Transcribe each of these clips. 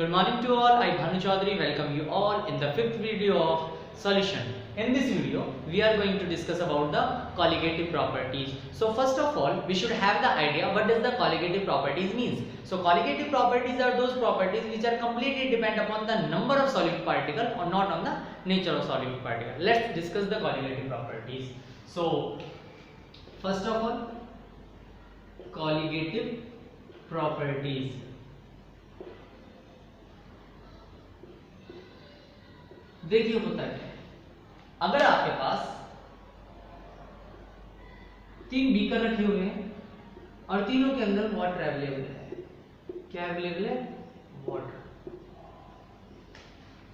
Good morning to all. I Bhanu Chaudhary welcome you all in the fifth video of solution. In this video, we are going to discuss about the colligative properties. So first of all, we should have the idea what does the colligative properties means. So colligative properties are those properties which are completely depend upon the number of solid particle or not on the nature of solid particle. Let's discuss the colligative properties. So first of all, colligative properties. देखिए होता क्या है, अगर आपके पास तीन beaker रखे हुए हैं और तीनों के अंदर वाटर अवेलेबल है, क्या अवेलेबल है? वाटर।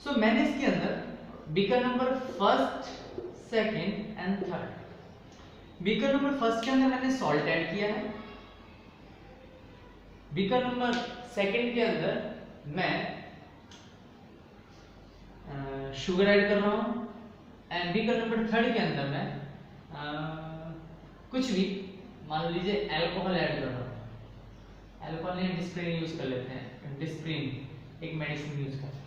सो मैंने इसके अंदर beaker number first, second and third, beaker number first के अंदर मैंने सॉल्ट ऐड किया है, बीकर नंबर सेकंड के अंदर मैं शुगर ऐड कर रहा हूं एंड बीकर नंबर थर्ड के अंदर मैं कुछ भी मान लीजिए अल्कोहल ऐड कर रहा हूं। अल्कोहल नहीं, डिस्प्रिन यूज कर लेते हैं, डिस्प्रिन एक मेडिसिन यूज करते हैं।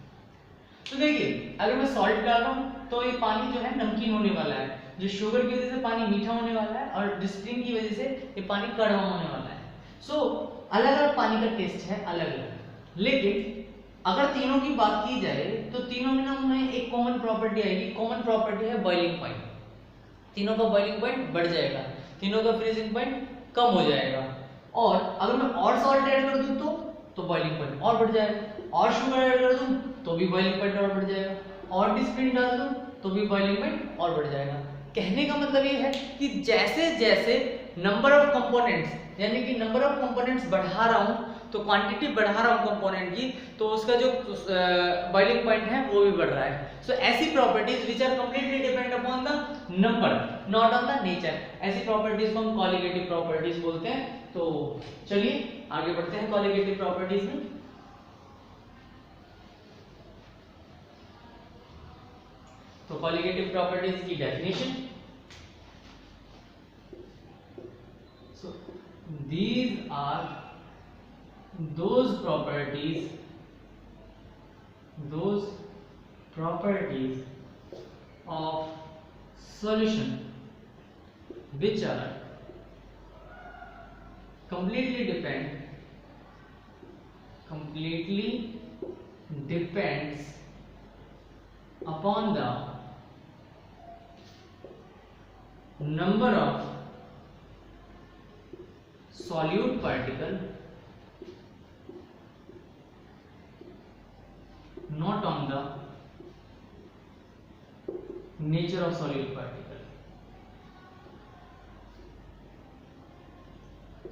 तो देखिए अगर मैं सॉल्ट डाल रहा हूं तो ये पानी जो है नमकीन होने वाला है, जो शुगर की वजह से पानी मीठा होने वाला है और डिस्प्रिन की वजह से ये पानी कड़वा होने वाला है। सो अलग अलग पानी का टेस्ट है अलग अलग, लेकिन अगर तीनों की बात की जाए तो तीनों में ना उनमें एक कॉमन प्रॉपर्टी आएगी। कॉमन प्रॉपर्टी है बॉइलिंग पॉइंट। तीनों का बॉइलिंग पॉइंट बढ़ जाएगा, तीनों का फ्रीजिंग पॉइंट कम हो जाएगा। और अगर मैं और सॉल्ट ऐड कर दूं तो बॉइलिंग पॉइंट और बढ़ जाएगा, और शुगर ऐड कर दूं तो भी बॉइलिंग पॉइंट और बढ़ जाएगा, और डिस्प्रिन डाल दूं तो भी बॉइलिंग पॉइंट और बढ़ जाएगा। कहने का मतलब ये है कि जैसे जैसे नंबर ऑफ कंपोनेंट्स यानी कि नंबर ऑफ कंपोनेंट्स बढ़ा रहा हूं तो क्वांटिटी बढ़ा रहा हूं कंपोनेंट की, तो उसका जो बॉइलिंग पॉइंट है वो भी बढ़ रहा है। सो ऐसी properties which are completely depend upon the number not on the nature, ऐसी प्रॉपर्टीज को हम कॉलिगेटिव प्रॉपर्टीज बोलते हैं। तो चलिए आगे बढ़ते हैं कॉलिगेटिव प्रॉपर्टीज में। तो कॉलिगेटिव प्रॉपर्टीज की definition, so these are those properties of solution which are completely depends upon the number of solute particle not on the nature of solute particle,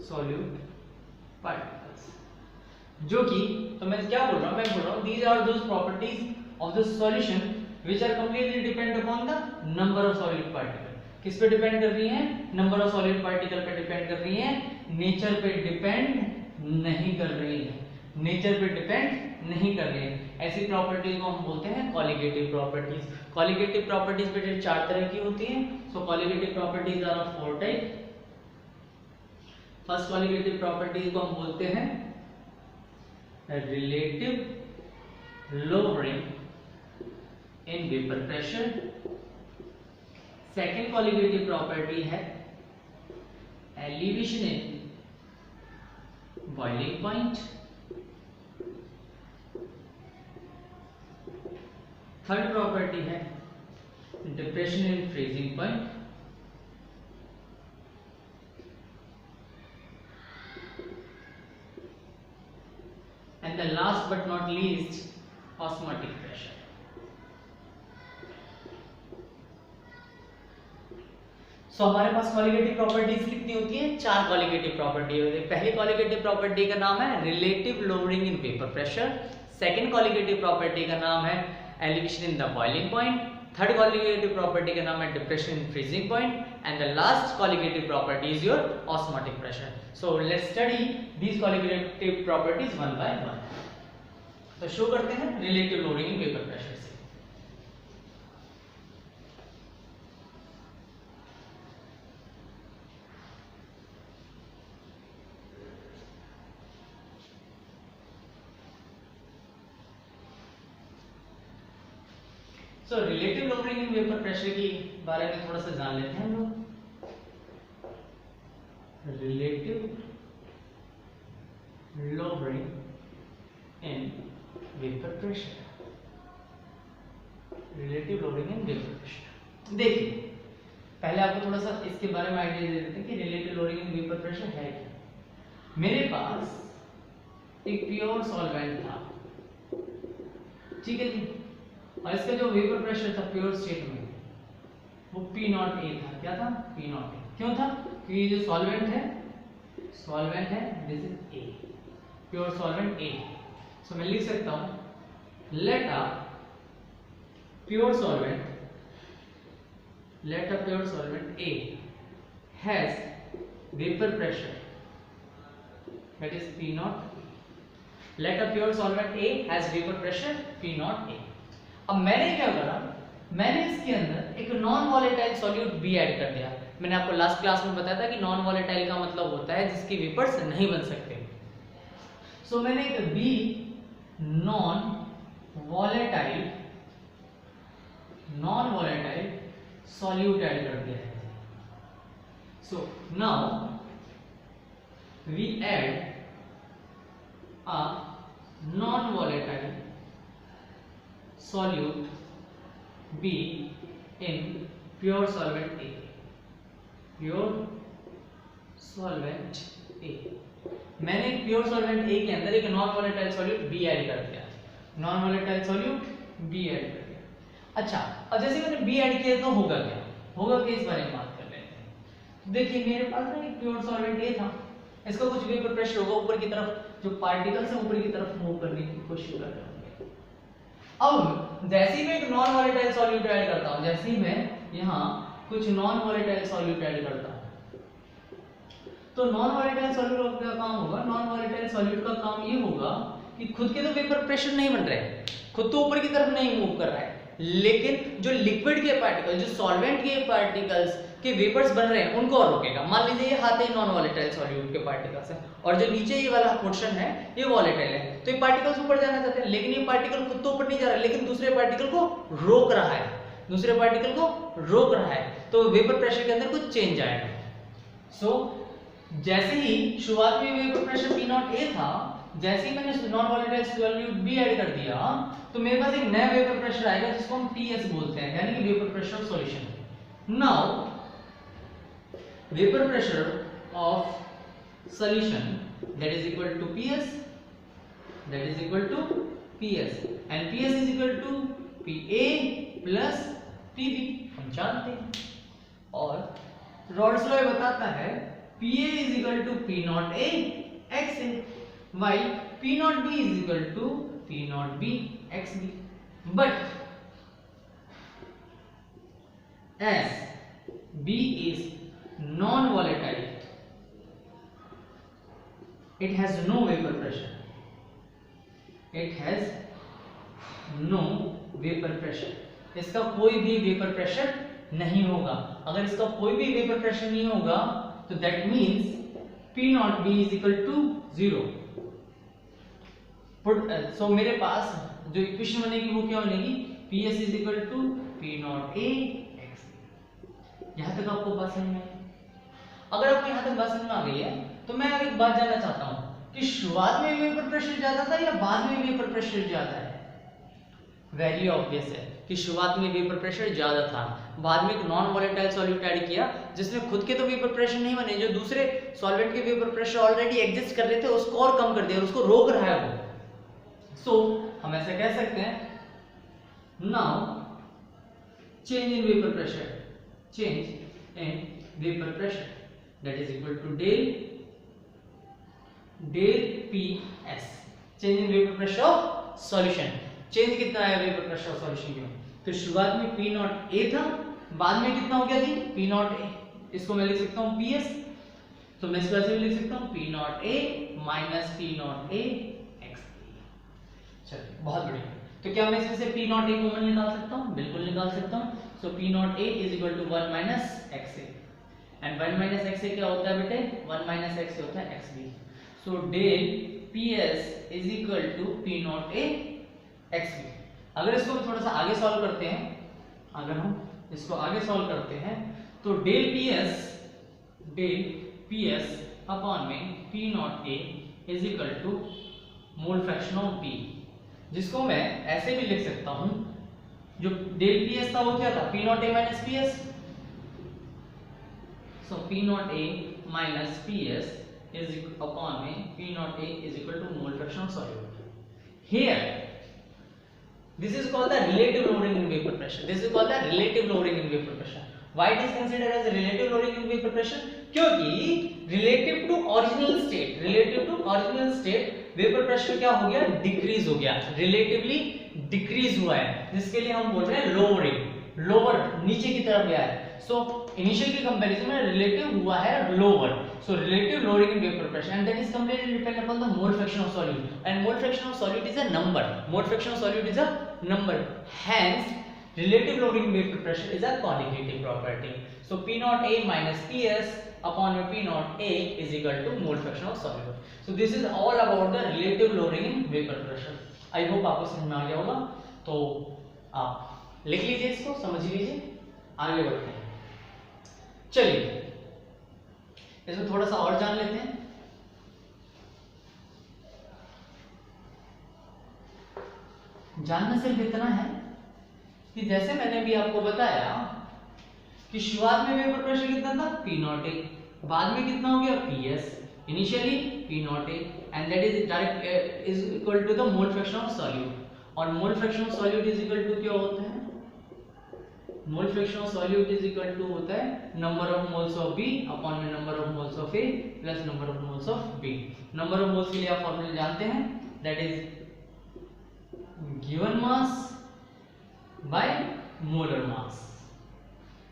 solute particles, जो कि तो मैं क्या बोल रहा हूं, मैं बोल रहा हूं these are those properties of the solution which are completely depend upon the number of solute particle। किस पे डिपेंड कर रही है? नंबर ऑफ सॉलिड पार्टिकल पे डिपेंड कर रही है, नेचर पे डिपेंड नहीं कर रही है, नेचर पे डिपेंड नहीं कर रही है। ऐसी प्रॉपर्टीज को हम बोलते हैं कॉलिगेटिव प्रॉपर्टीज। कॉलिगेटिव प्रॉपर्टीज बेटे चार तरह की होती हैं। So colligative properties are of four type. First colligative properties को हम बोलते हैं relative lowering in vapour pressure. Second colligative property है elevation in boiling point. Third property है depression in freezing point. And the last but not least osmotic pressure. So हमारे पास colligative properties कितनी होती हैं? चार कॉलिगेटिव प्रॉपर्टी होती है। पहली कॉलिगेटिव प्रॉपर्टी का नाम है relative lowering in vapour pressure. Second colligative property का नाम है elevation in the boiling point. Third colligative property का नाम है depression in freezing point and the last colligative property is your osmotic pressure. So let's study these colligative properties one by one. तो show करते हैं relative lowering in vapour pressure से। So relative lowering in vapour pressure के बारे में थोड़ा सा जान लेते हैं हम लोग। Relative lowering in vapour pressure, relative lowering in vapour pressure. देखिए पहले आपको थोड़ा सा इसके बारे में आइडिया दे देते हैं कि relative lowering in vapour pressure है क्या। मेरे पास एक प्योर सॉल्वेंट था, ठीक है जी, और इसका जो वेपर प्रेशर था प्योर स्टेट में वो P0A था। क्या था? P0A। क्यों था? क्योंकि ये जो सॉल्वेंट है this is A, pure solvent A। So मैं लिख सकता हूं let a pure solvent A has vapor pressure that is P0. Let a pure solvent A has vapor pressure P0A. अब मैंने क्या करा, मैंने इसके अंदर एक non volatile solute B add कर दिया। मैंने आपको लास्ट क्लास में बताया था कि नॉन वॉलेटाइल का मतलब होता है जिसके वेपर्स नहीं बन सकते। सो मैंने एक B non volatile solute add कर दिया है। So now we add a non-volatile solute B in pure solvent A. मैंने प्योर सॉल्वेंट A के अंदर एक non volatile solute B add कर दिया। Non volatile solute B add कर दिया। अच्छा, अब जैसे मैंने B ऐड किया तो होगा क्या? इस बारे में बात कर लेते हैं। देखिए मेरे पास ना एक प्योर सॉल्वेंट A था, इसका कुछ वेपर प्रेशर होगा, ऊपर की तरफ जो पार्टिकल्स हैं ऊपर की तरफ मूव करने की कोशिश कर रहे होंगे। अब जैसे ही मैं एक नॉन वॉलेटाइल सॉल्यूट ऐड करता हूं, जैसे ही मैं यहां कुछ नॉन वॉलेटाइल सॉल्यूट ऐड करता हूं, तो नॉन वॉलेटाइल सॉल्यूट का काम होगा, नॉन वॉलेटाइल सॉल्यूट का काम ये होगा कि खुद के तो वेपर प्रेशर नहीं बन रहे हैं, खुद तो ऊपर की तरफ नहीं मूव कर रहा है, लेकिन जो लिक्विड के पार्टिकल, जो सॉल्वेंट के पार्टिकल्स के वेपर्स बन रहे हैं उनको और रोकेगा। मान लीजिए ये हाथ है नॉन वॉलेटाइल सॉल्यूट के पार्टिकल्स है और जो नीचे ये वाला पोर्शन है ये वॉलेटाइल है, तो ये पार्टिकल्स ऊपर जाना चाहते हैं, लेकिन ये पार्टिकल खुद तो ऊपर नहीं जा रहा है, लेकिन दूसरे पार्टिकल को रोक रहा है, तो वेपर प्रेशर के अंदर कुछ चेंज आएगा। सो जैसे ही शुरुआत में वेपर प्रेशर P0A था, जैसे ही मैंने non volatile solute B add कर दिया तो मेरे पास एक नया वेपर प्रेशर आएगा जिसको हम TS बोलते हैं, यानी कि vapour pressure of solution. Now vapor pressure of solution that is equal to PS, and PS is equal to PA plus PB, हम जानते हैं। और रॉल्स लॉ बताता है PA is equal to P0A XA while P0B is equal to P0B XB, but as B is non-volatile, it has no vapor pressure. इसका कोई भी vapour pressure नहीं होगा। अगर इसका कोई भी वेपर प्रेशर नहीं होगा तो that means P0B is equal to 0। सो मेरे पास जो इक्वेशन बनेगी वो क्या बनेगी? PS is equal to P0A XA। यहां तक आपको बात समझ में आई? अगर आपको यहां तक बात समझ में आ गई है तो मैं अब एक बात जानना चाहता हूं कि शुरुआत में वेपर प्रेशर ज्यादा था या बाद में वेपर प्रेशर ज्यादा है? वेरी ऑब्वियस है कि शुरुआत में वेपर प्रेशर ज्यादा था, बाद में एक नॉन वॉलेटाइल सॉल्यूट ऐड किया जिसमें खुद के तो वेपर प्रेशर नहीं बने, जो दूसरे सॉल्वेंट के वेपर प्रेशर ऑलरेडी एग्जिस्ट कर रहे थे उसको और कम कर दिया, उसको रोक रहा है वो। सो हम ऐसे कह सकते हैं now change in vapour pressure that is equal to del PS, change in vapor pressure of solution। Change कितना है वेपर प्रेशर ऑफ सॉल्यूशन में? तो शुरुआत में P0A था, बाद में कितना हो गया जी? P0A। इसको मैं लिख सकता हूं PS, तो मैं इस तरह से भी लिख सकता हूं P0A minus P0A XA। चलिए बहुत बढ़िया। तो क्या मैं इसमें से P0A कॉमन निकाल सकता हूं? बिल्कुल निकाल सकता हूं। सो P0A is equal to 1 minus XA, and 1 minus XA क्या होता है बेटे? 1 माइनस XA होता है XB। So del PS is equal to P0A XB। अगर इसको थोड़ा सा आगे सॉल्व करते हैं अगर हम इसको आगे सॉल्व करते हैं तो डेल पी एस अपॉन में P not A is equal to mole fraction of B, जिसको मैं ऐसे भी लिख सकता हूं, जो डेल पी एस था वो क्या था, P not A minus P S, so P not A minus P S is upon में P naught A is equal to mole fraction of solute. Here, this is called the relative loading in vapor pressure. This is called the relative loading in vapor pressure. Why it is considered as a relative loading in vapor pressure? क्योंकि relative to original state vapor pressure क्या हो गया, decrease हो गया, relatively decrease हुआ है, जिसके लिए हम बोल रहे हैं lowering, lower नीचे की तरफ गया है. So initial के comparison में relative हुआ है lower. So relative loading in vapor pressure, and that is completely dependent upon the mole fraction of solute. And mole fraction of solute is a number. Mole fraction of solute is a number. Hence, relative loading in vapor pressure is a quantitative property. So P naught A minus Ps upon P naught A is equal to mole fraction of solute. So this is all about the relative loading in vapor pressure. I hope आपको समझ में आ गया होगा. तो आप लिख लीजिए, इसको समझ लीजिए, आगे बढ़ते हैं. चलिए इसमें थोड़ा सा और जान लेते हैं. जानना सिर्फ इतना है कि जैसे मैंने भी आपको बताया कि शुरुआत में वेपर प्रेशर कितना था, P नॉट ए, बाद में कितना हो गया, Ps, initially P naught A, and that is direct is equal to the mole fraction of solute. और mole fraction of solute is equal to क्या होता है, mole fraction of solute is equal to होता है number of moles of B upon में number of moles of A plus number of moles of B. Number of moles के लिए आप formula जानते हैं, that is given mass by molar mass.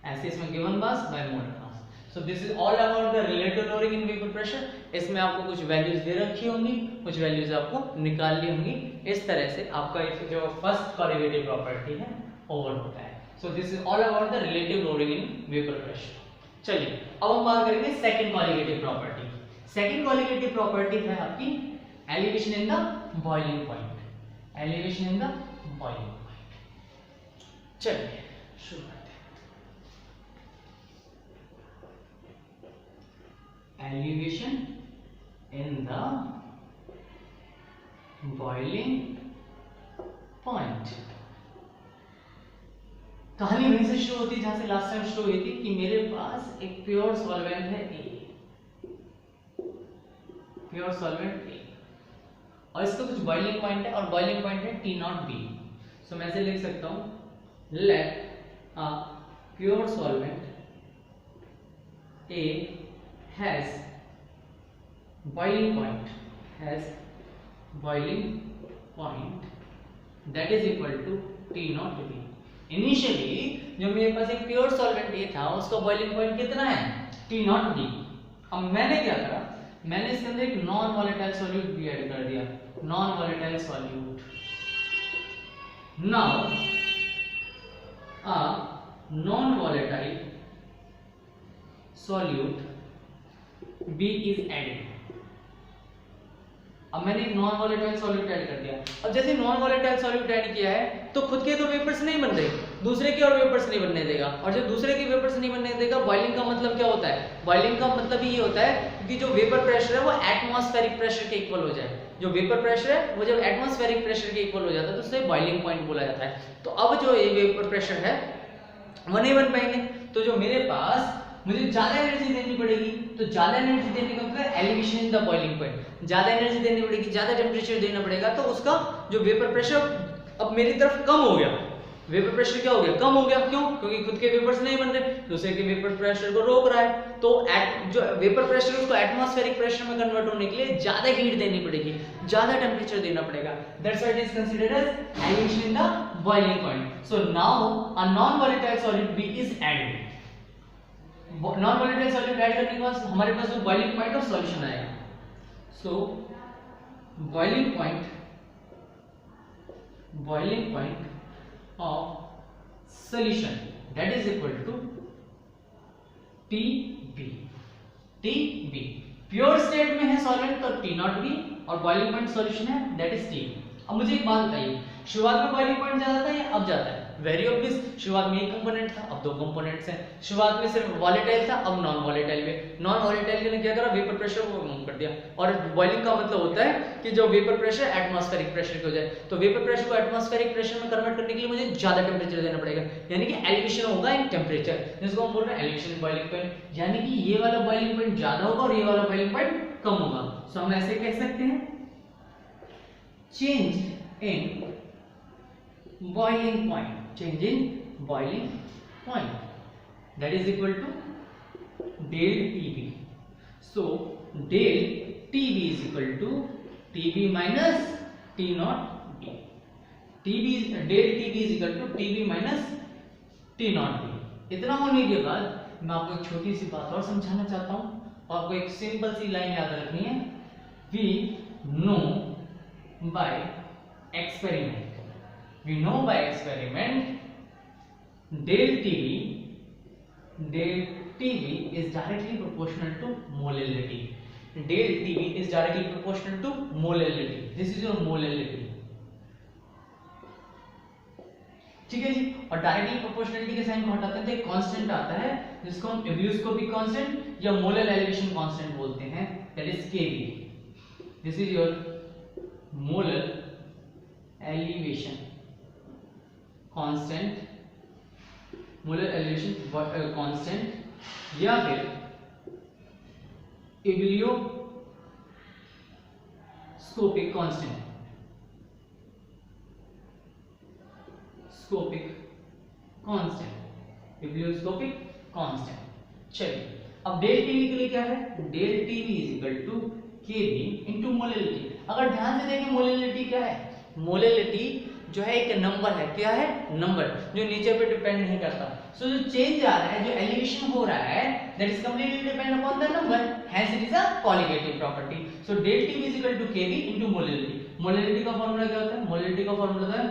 ऐसे इसमें given mass by molar mass. So this is all about the relative loading in vapour pressure. इसमें आपको कुछ वैल्यूज दे रखी होंगी, कुछ वैल्यूज आपको निकालनी होंगी. इस तरह से आपका जो फर्स्ट कॉलिगेटिव प्रॉपर्टी है ओवर होता है. So this is all about the relative loading in vapor pressure. चलिए अब हम बात करेंगे second colligative property. Second colligative property है आपकी elevation in the boiling point. Elevation in the boiling point. चलिए शुरू करते हैं. Elevation in the boiling point. कहानी वहीं से शुरू होती है जहां से लास्ट टाइम शुरू हुई थी कि मेरे पास एक प्योर सॉल्वेंट है A, प्योर सॉल्वेंट A, और इसका कुछ बॉइलिंग पॉइंट है, और बॉइलिंग पॉइंट है T नॉट B. सो मैं ऐसे लिख सकता हूं, let a pure solvent A has boiling point that is equal to T not B. Initially जो मेरे पास एक प्योर सॉल्वेंट A था, उसका बॉइलिंग पॉइंट कितना है, T नॉट B. अब मैंने क्या करा, मैंने इसके अंदर एक नॉन वॉलेटाइल सॉल्यूट भी ऐड कर दिया, non volatile solute. Now a non volatile solute B is added. अब मैंने एक नॉन वॉलेटाइल सॉल्यूट ऐड कर दिया. अब जैसे नॉन वॉलेटाइल सॉल्यूट ऐड किया है तो खुद के तो वेपर्स नहीं बन रहे, दूसरे के और वेपर्स नहीं बनने देगा. और जब दूसरे के वेपर्स नहीं बनने देगा, बॉइलिंग का मतलब क्या होता है, बॉइलिंग का मतलब ये होता है कि जो वेपर प्रेशर है वो एटमॉस्फेरिक प्रेशर के इक्वल हो जाए. जो वेपर प्रेशर है वो जब एटमॉस्फेरिक प्रेशर के इक्वल हो जाता है तो उसे बॉइलिंग पॉइंट बोला जाता है. तो अब जो ये वेपर प्रेशर है वो नहीं बन पाएंगे. तो जो मेरे पास मुझे ज्यादा एनर्जी देनी पड़ेगी, तो ज्यादा एनर्जी देने का मतलब elevation in the boiling point. ज्यादा एनर्जी देनी पड़ेगी, ज्यादा टेम्परेचर देना पड़ेगा, तो उसका जो वेपर प्रेशर अब मेरी तरफ कम हो गया. वेपर प्रेशर क्या हो गया, कम हो गया. क्यों, क्योंकि खुद के वेपर्स नहीं बन रहे, दूसरे के वेपर प्रेशर को रोक रहा है. तो जो वेपर प्रेशर है उसको एटमॉस्फेरिक प्रेशर में कन्वर्ट होने के लिए ज्यादा हीट देनी पड़ेगी, ज्यादा टेम्परेचर देना पड़ेगा. That's why it is considered as elevation in the boiling point. So now a non volatile solute B is added. Non volatile solute add करने के बाद हमारे पास जो बॉइलिंग पॉइंट ऑफ सॉल्यूशन आएगा. So boiling point of solution that is equal to TB. Pure state में है solvent तो T नॉट B, और बॉइलिंग पॉइंट सॉल्यूशन है दैट इज T. अब मुझे एक बात बताइए, शुरुआत में बॉइलिंग पॉइंट ज्यादा था या अब ज्यादा है, वेरी ऑब्वियस, शुरुआत में एक कंपोनेंट था, अब दो कंपोनेंट्स हैं। शुरुआत में सिर्फ वॉलेटाइल था, अब नॉन वॉलेटाइल में। नॉन वॉलेटाइल ने क्या करा, वेपर प्रेशर को कम कर दिया। और बॉइलिंग का मतलब होता है कि जो वेपर प्रेशर एटमॉस्फेरिक प्रेशर की हो जाए। तो वेपर प्रेशर को एटमॉस्फेरिक प्रेशर में कन्वर्ट करने के लिए मुझे ज्यादा टेम्परेचर देना पड़ेगा, यानी कि एलिवेशन होगा इन टेम्परेचर, जिसको हम बोल रहे हैं एलिवेशन बॉइलिंग पॉइंट। यानी कि ये वाला बॉइलिंग पॉइंट ज्यादा होगा और ये वाला बॉइलिंग पॉइंट कम होगा। सो हम ऐसे कह सकते हैं, change in boiling point, change in boiling point, that is equal to del TB. So del TB is equal to TB minus T naught B. del TB is equal to TB minus T naught B. इतना होने के बाद मैं आपको एक छोटी सी बात और समझाना चाहता हूँ, और आपको एक सिंपल सी लाइन याद रखनी है। We know by experiment, we know by experiment del TB is directly proportional to molality. Del TB is directly proportional to molality. This is your molality. ठीक है जी। और डायरेक्टली प्रोपोर्शनलिटी के साइन को हटाते हैं तो एक कांस्टेंट आता है जिसको हम एब्यूस्कोपिक कांस्टेंट या मोलल एलिवेशन कांस्टेंट बोलते हैं, that is Kb. This is your molal elevation constant, molar elevation constant, या फिर ebullioscopic constant, scopic constant, ebullioscopic constant. चलिए अब डेल टीवी के लिए क्या है, del TB is equal to KB into molality. अगर ध्यान से देखें मोलैलिटी क्या है, मोलैलिटी जो है एक नंबर है, क्या है, नंबर, जो नेचर पे डिपेंड नहीं करता। सो जो चेंज आ रहा है, जो एलिवेशन हो रहा है, that is completely depend upon the number, hence it is a colligative property. So del T is equal to KB into molality. Molality का फार्मूला क्या होता है, मोलैलिटी का फार्मूला होता है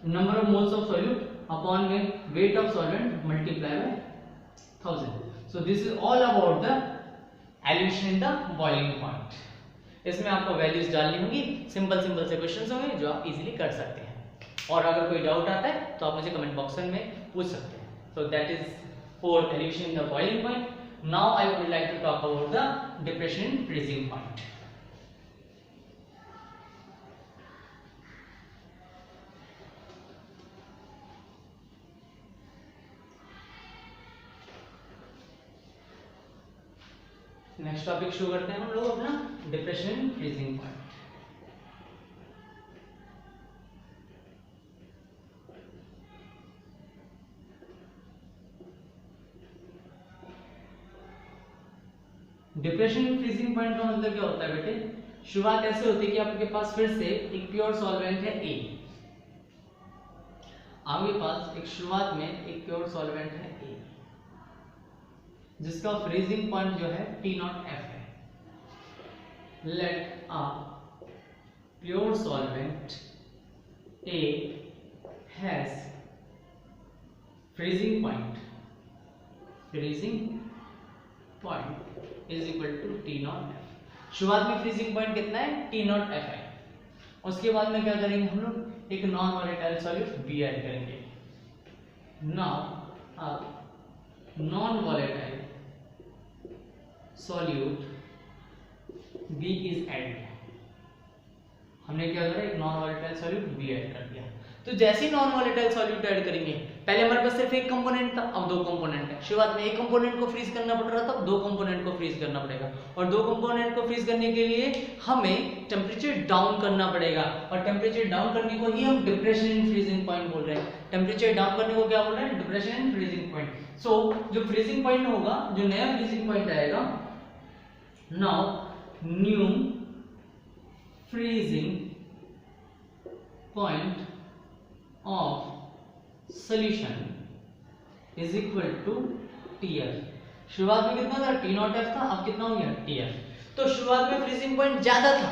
number of moles of solute upon में weight of solvent multiply by 1000। So this is all about the elevation in the boiling point. इसमें आपको वैल्यूज डालनी होगी, सिंपल सिंपल से क्वेश्चंस होंगे जो आप इजीली कर सकते हैं। और अगर कोई डाउट आता है तो आप मुझे कमेंट बॉक्स में पूछ सकते हैं। So that is for elevation in the boiling point. Now I would like to talk about the depression in freezing point. Next topic शुरू करते हैं हम लोग अपना depression in freezing point. Depression in freezing point का मतलब क्या होता है बेटे, शुरुआत ऐसे होती है कि आपके पास फिर से एक प्योर सॉल्वेंट है A, आपके पास एक शुरुआत में एक प्योर सॉल्वेंट है A जिसका फ्रीजिंग पॉइंट जो है T0F है। Let a pure solvent A has freezing point is equal to T0F। शुरुआत में फ्रीजिंग पॉइंट कितना है, T0F है। उसके बाद में क्या करेंगे हम लोग, एक non volatile solute B add करेंगे। Now non volatile solute B is added. हमने क्या करा, एक non volatile solute B add कर दिया। तो जैसे ही नॉन वॉलेटाइल सॉल्यूट ऐड करेंगे, पहले हमारे पास सिर्फ एक कंपोनेंट था, अब दो कंपोनेंट है। शुरुआत में एक कंपोनेंट को फ्रीज करना पड़ रहा था, अब दो कंपोनेंट को फ्रीज करना पड़ेगा। और दो कंपोनेंट को फ्रीज करने के लिए हमें टेम्परेचर डाउन करना पड़ेगा, और टेम्परेचर डाउन करने को ही हम डिप्रेशन इन फ्रीजिंग पॉइंट बोल रहे हैं। टेम्परेचर डाउन करने को क्या बोल रहे हैं, depression in freezing point. So जो फ्रीजिंग पॉइंट होगा, जो नया फ्रीजिंग पॉइंट आएगा, now new freezing point of solution is equal to TF। शुरुआत में कितना था, T0F था, अब कितना हो गया, TF। तो शुरुआत में फ्रीजिंग पॉइंट ज्यादा था,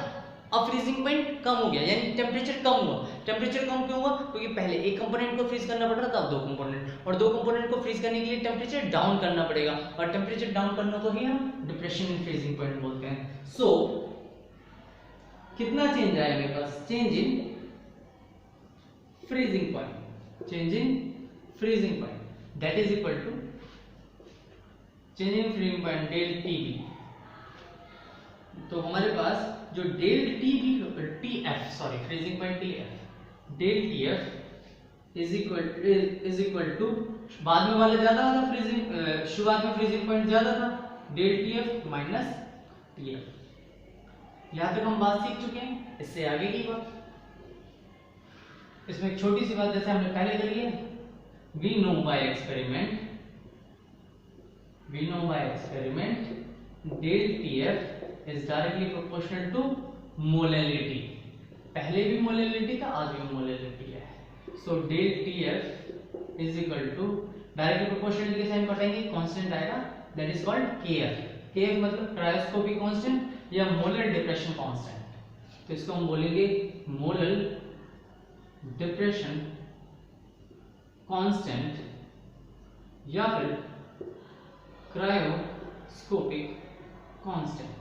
अब फ्रीजिंग पॉइंट कम हो गया, यानी टेम्परेचर कम हुआ। टेम्परेचर कम क्यों हुआ, क्योंकि पहले एक कंपोनेंट को फ्रीज करना पड़ रहा था, अब दो कंपोनेंट, और दो कंपोनेंट को फ्रीज करने के लिए टेम्परेचर डाउन करना पड़ेगा, और टेम्परेचर डाउन करने को ही हम डिप्रेशन इन फ्रीजिंग पॉइंट बोलते हैं। सो कितना चेंज आया मेरे पास, change in freezing point, change in freezing point that is equal to change in freezing point del TB. तो हमारे पास जो del TF sorry freezing point TF del TF is equal to बाद में वाला ज्यादा था फ्रीजिंग शुरुआत में फ्रीजिंग पॉइंट ज्यादा था डेल टीएफ माइनस टीएफ। यहां तक हम बात सीख चुके हैं, इससे आगे की बात इसमें एक छोटी सी बात जैसे हमने पहले करी है, we know by experiment del TF is directly proportional to molality. पहले भी मोलैलिटी था, आज भी मोलैलिटी है। So del TF is equal to directly proportional के साइन पढ़ेंगे, कांस्टेंट आएगा that is called KF. KF मतलब क्रायोस्कोपिक कांस्टेंट या मोलर डिप्रेशन कांस्टेंट। तो इसको हम बोलेंगे मोलर डिप्रेशन कांस्टेंट या फिर cryoscopic constant.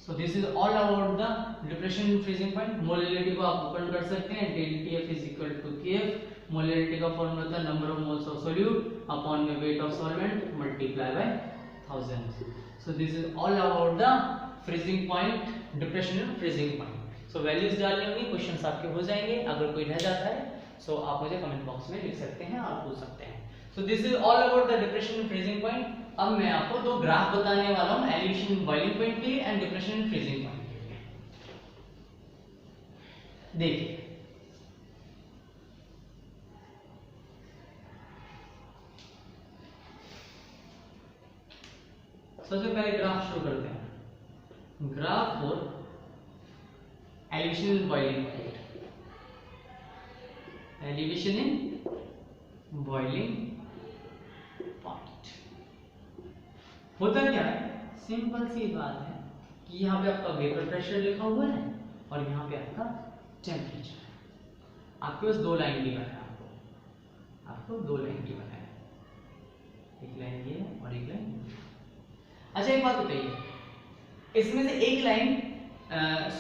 So this is all about the depression in freezing point. Molality को आप ओपन कर सकते हैं, del TF is equal to KF. Molality का फॉर्मूला था number of moles of solute upon में weight of solvent multiply by 1000। So this is all about the freezing point, depression in freezing point. So values डालनी होंगी, questions आपके हो जाएंगे। अगर कोई रह जाता है सो आप मुझे कमेंट बॉक्स में लिख सकते हैं और पूछ सकते हैं। सो this is all about the depression in freezing point. अब मैं आपको दो ग्राफ बताने वाला हूं, एलिवेशन इन बॉइलिंग पॉइंट के लिए and depression in freezing point के लिए। देखिए सबसे पहले ग्राफ शुरू करते हैं। Graph for elevation in boiling point, elevation in boiling point होता क्या है, सिंपल सी बात है कि यहाँ पे आपका वेपर प्रेशर लिखा हुआ है और यहाँ पे आपका टेम्परेचर है। आपके पास दो लाइन गिवन है, आपको दो लाइन गिवन है, एक लाइन ये और एक लाइन। अच्छा एक बात बताइए, इसमें से एक लाइन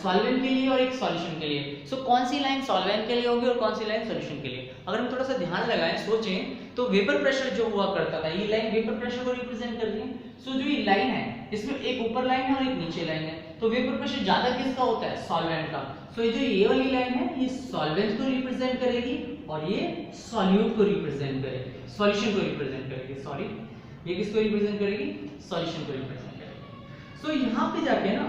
सॉल्वेंट के लिए और एक सॉल्यूशन के लिए। सो कौन सी लाइन सॉल्वेंट के लिए होगी और कौन सी लाइन सॉल्यूशन के लिए? अगर हम थोड़ा सा ध्यान लगाएं, सोचें तो वेपर प्रेशर जो हुआ करता था, ये लाइन वेपर प्रेशर को रिप्रेजेंट कर रही है। सो जो ये लाइन है इसमें एक ऊपर लाइन है और एक नीचे लाइन है, तो वेपर प्रेशर ज्यादा किसका होता है? सॉल्वेंट का। सो ये जो ये वाली लाइन है ये सॉल्वेंट को रिप्रेजेंट करेगी और ये सॉल्यूट को रिप्रेजेंट करेगी, सॉल्यूशन को रिप्रेजेंट करेगी। सॉरी, ये किसको रिप्रेजेंट करेगी? सॉल्यूशन को रिप्रेजेंट करेगी। सो यहाँ पे जाके ना,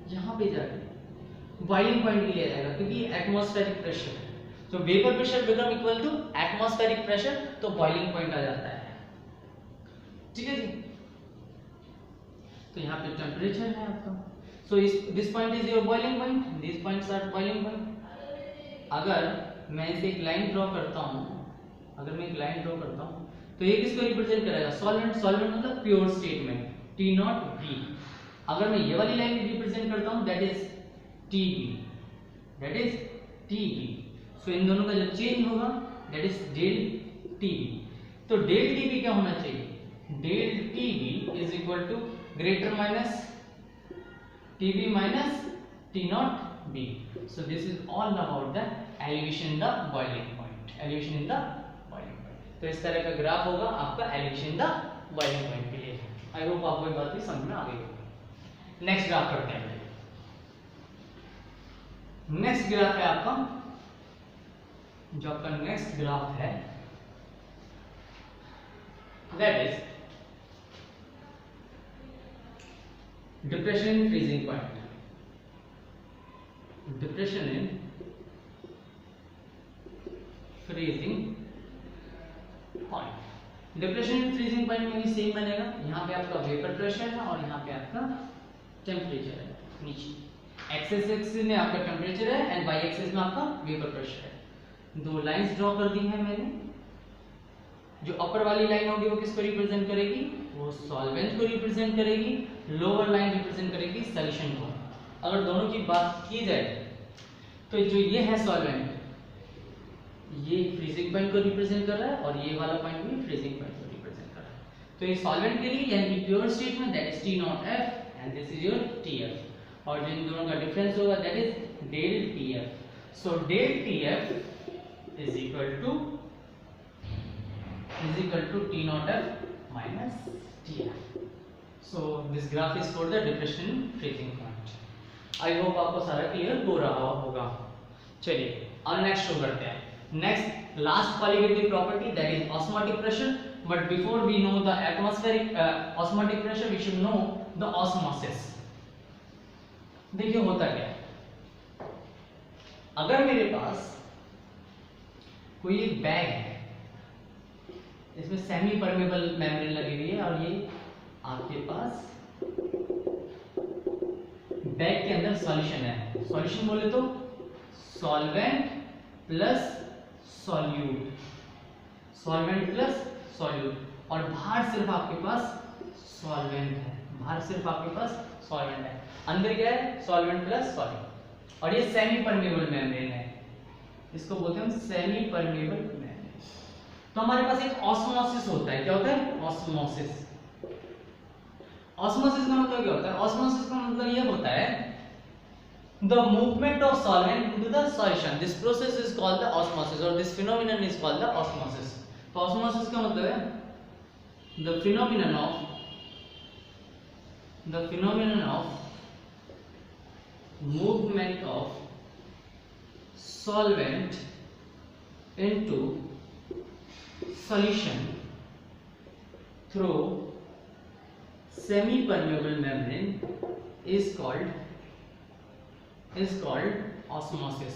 यहाँ पे जाके बॉइलिंग पॉइंट लिया जाएगा क्योंकि एटमॉस्फेरिक प्रेशर है। तो vapour pressure become equal to atmospheric pressure, तो बॉइलिंग पॉइंट आ जाता है। ठीक है जी। तो यहाँ पे टेम्परेचर है आपका। So this point is your boiling point, this points are boiling point. अगर मैं इसे एक लाइन ड्रॉ करता हूँ, अगर मैं एक लाइन ड्रॉ करता हूँ तो ये किसको रिप्रेजेंट करेगा? सॉल्वेंट। सॉल्वेंट मतलब प्योर स्टेट में T नॉट B। अगर मैं ये वाली लाइन रिप्रेजेंट करता हूँ that is TB, that is TB। So इन दोनों का जब चेंज होगा दैट इज डेल TB। तो डेल TB क्या होना चाहिए? Del TB is equal to greater minus TB minus T not B। So this is all about the elevation in the boiling point, elevation in the boiling point. तो इस तरह का graph होगा आपका elevation in the boiling point के लिए। I hope आपको ये बात भी समझ में आ गई होगी। नेक्स्ट ग्राफ करते हैं। नेक्स्ट ग्राफ है आपका, जो आपका नेक्स्ट ग्राफ है that is depression in freezing point, depression in freezing point. Depression in freezing point में भी सेम बनेगा। यहाँ पे आपका वेपर प्रेशर है और यहाँ पे आपका टेम्परेचर है नीचे। एक्सिस एक्सिस में आपका टेम्परेचर है एंड वाई एक्सिस में आपका वेपर प्रेशर है। दो लाइंस ड्रॉ कर दी हैं मैंने। जो अपर वाली लाइन होगी वो किसको रिप्रेजेंट करेगी? वो सॉल्वेंट को रिप्रेजेंट करेगी। लोअर लाइन रिप्रेजेंट करेगी सॉल्यूशन को। अगर दोनों की बात की जाए तो जो ये है सॉल्वेंट, ये फ्रीजिंग पॉइंट को रिप्रेजेंट कर रहा है और ये वाला पॉइंट भी फ्रीजिंग पॉइंट को रिप्रेजेंट कर रहा है। तो ये सॉल्वेंट के लिए यानी कि प्योर स्टेट में that is T not F and this is your TF। और जो इन दोनों का डिफरेंस होगा that is del TF। So del TF is equal to is equal to T naught F minus TF. So this graph is for the depression in freezing point. I hope आपको सारा clear हो रहा होगा. चलिए अब next show करते हैं. Next last qualitative property, that is osmotic pressure. But before we know the atmospheric osmotic pressure, we should know the osmosis. देखिए होता क्या है. अगर मेरे पास कोई एक बैग है, इसमें सेमी परमेबल मेम्ब्रेन लगी हुई है और ये आपके पास बैग के अंदर सॉल्यूशन है. सॉल्यूशन बोले तो solvent plus solute, solvent plus solute, और बाहर सिर्फ आपके पास सॉल्वेंट है. बाहर सिर्फ आपके पास सॉल्वेंट है, अंदर क्या है सॉल्वेंट प्लस सॉल्यूट. और ये सेमी परमेबल मेम्ब्रेन है, इसको बोलते हैं सेमी परमेबल मेम्ब्रेन. तो हमारे पास एक ऑस्मोसिस होता है. क्या होता है ऑस्मोसिस. ऑस्मोसिस का मतलब क्या होता है. ऑस्मोसिस का मतलब ये होता है the movement of solvent into the solution. This process is called the osmosis, or this phenomenon is called the osmosis. तो osmosis का मतलब है the phenomenon of movement of solvent into solution through semi permeable membrane is called osmosis.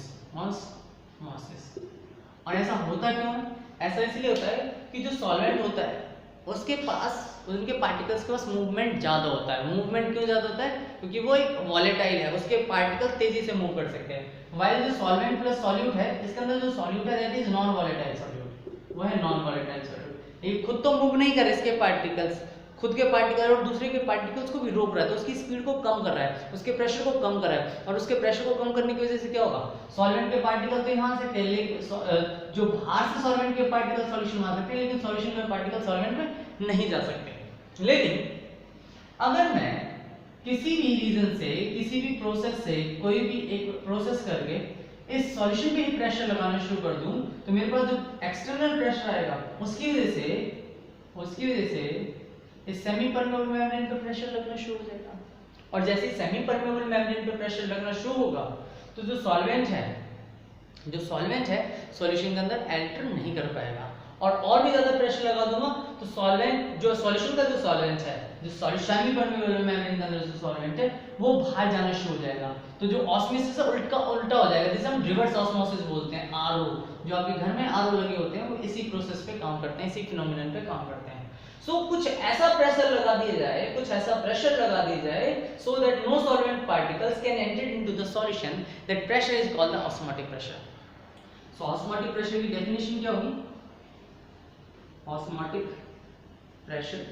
और ऐसा होता क्यों है. ऐसा इसलिए होता है कि जो सॉल्वेंट होता है उसके पास, उनके पार्टिकल्स के पास मूवमेंट ज्यादा होता है. मूवमेंट क्यों ज्यादा होता है, क्योंकि वो एक वॉलेटाइल है, उसके पार्टिकल तेजी से मूव कर सकते हैं. वाइल जो सॉल्वेंट प्लस सॉल्यूट है, इसके अंदर जो सॉल्यूट है that is non volatile solute. वो है नॉन वॉलेटाइल सॉल्यूट. ये खुद तो मूव नहीं कर रहे, इसके पार्टिकल्स, खुद के पार्टिकल और दूसरे के पार्टिकल्स को भी रोक रहा है. तो उसकी स्पीड को कम कर रहा है, उसके प्रेशर को कम कर रहा है. और उसके प्रेशर को कम करने की वजह से क्या होगा, सॉल्वेंट के पार्टिकल तो यहाँ से थे, लेकिन जो बाहर से सॉल्वेंट के पार्टिकल सॉल्यूशन में आ सकते हैं, लेकिन सॉल्यूशन के पार्टिकल सॉल्वेंट में नहीं जा सकते. लेकिन अगर मैं किसी भी रीजन से, किसी भी प्रोसेस से कोई भी एक प्रोसेस करके इस सॉल्यूशन पे ही प्रेशर लगाना शुरू कर दूं, तो मेरे पास जो एक्सटर्नल प्रेशर आएगा उसकी वजह से इस सेमी परमेबल मेम्ब्रेन पे प्रेशर लगना शुरू हो जाएगा. और जैसे ही सेमी परमेबल मेम्ब्रेन पे प्रेशर लगना शुरू होगा तो जो सॉल्वेंट है सॉल्यूशन के अंदर एंटर नहीं कर पाएगा. और भी ज्यादा प्रेशर लगा दूंगा तो सॉल्वेंट, जो सॉल्यूशन का जो सॉल्वेंट है, जो सेमी परमेबल मेम्ब्रेन के अंदर जो सॉल्वेंट है वो बाहर जाना शुरू हो जाएगा. तो जो ऑस्मोसिस है उल्टा हो जाएगा, जिसे हम रिवर्स ऑस्मोसिस बोलते हैं. आरओ, जो आपके घर में आरओ लगे होते हैं वो इसी प्रोसेस पे काम करते हैं, इसी फिनोमिनन पे काम करते हैं. कुछ ऐसा प्रेशर लगा दिया जाए so that no solvent particles can enter into the solution. That pressure is called the osmotic pressure. So osmotic pressure की definition क्या होगी. osmotic pressure,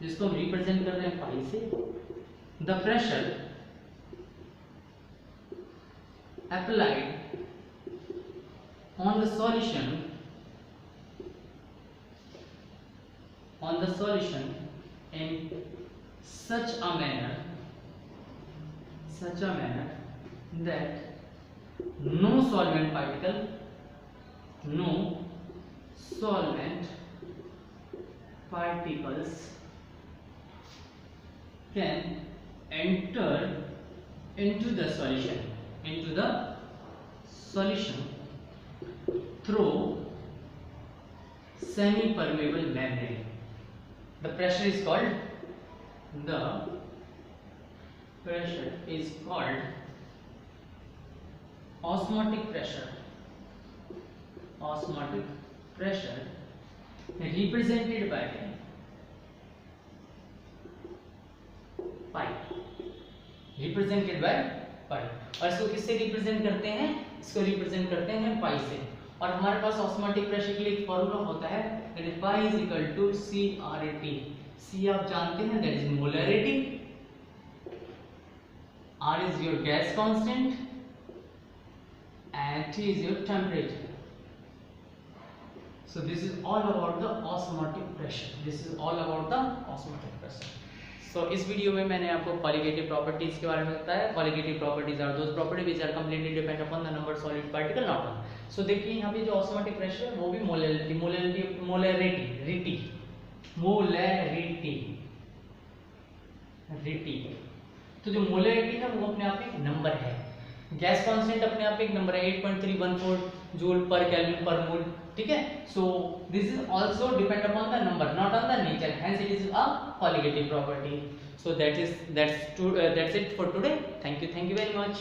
जिसको हम रिप्रेजेंट कर रहे हैं पाई से, the pressure applied on the solution in such a manner that no solvent particles can enter into the solution through semi permeable membrane. The pressure is called osmotic pressure. Represented by pi. और इसको किससे represent करते हैं, इसको represent करते हैं पाई से. और हमारे पास ऑस्मोटिक प्रेशर के लिए एक फॉर्मूला होता है, that is pi is equal to CRT. C आप जानते हैं, that is molarity, R is your gas constant and T is your temperature. So this is all about the osmotic pressure. सो इस video में मैंने आपको colligative properties के बारे में बताया। Colligative properties are those property which are completely depend upon the number solid particle not on. So देखिए यहाँ पे जो ऑस्मोटिक प्रेशर है वो भी मोलैरिटी। तो जो मोलैरिटी है वो अपने आप एक नंबर है। गैस कांस्टेंट अपने आप एक नंबर है 8.314 जूल पर केल्विन पर मोल, ठीक है। सो this is also depend upon the number not on the nature, hence it is a colligative property. So that's it for today. Thank you very much.